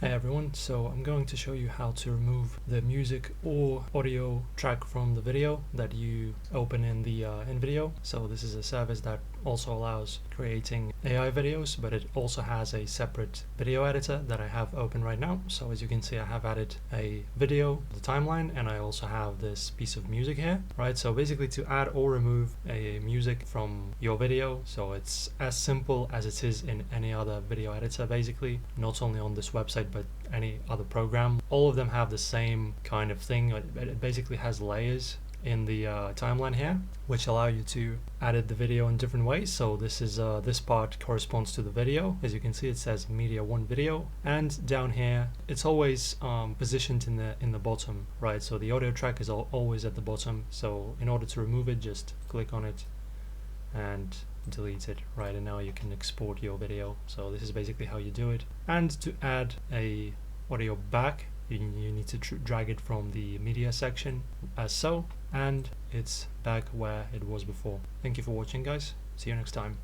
Hey everyone, so I'm going to show you how to remove the music or audio track from the video that you open in the Invideo. So this is a service that also allows creating AI videos, but it also has a separate video editor that I have open right now. So as you can see, I have added a video, the timeline, and I also have this piece of music here, right? So basically to add or remove a music from your video, so it's as simple as it is in any other video editor, basically, not only on this website but any other program. All of them have the same kind of thing. It basically has layers in the timeline here, which allow you to edit the video in different ways. So this part corresponds to the video. As you can see, it says media 1 video, and down here it's always positioned in the bottom, right? So the audio track is always at the bottom. So in order to remove it, just click on it and delete it, right? And now you can export your video. So this is basically how you do it. And to add a audio back, you need to drag it from the media section as so, and it's back where it was before. Thank you for watching, guys. See you next time.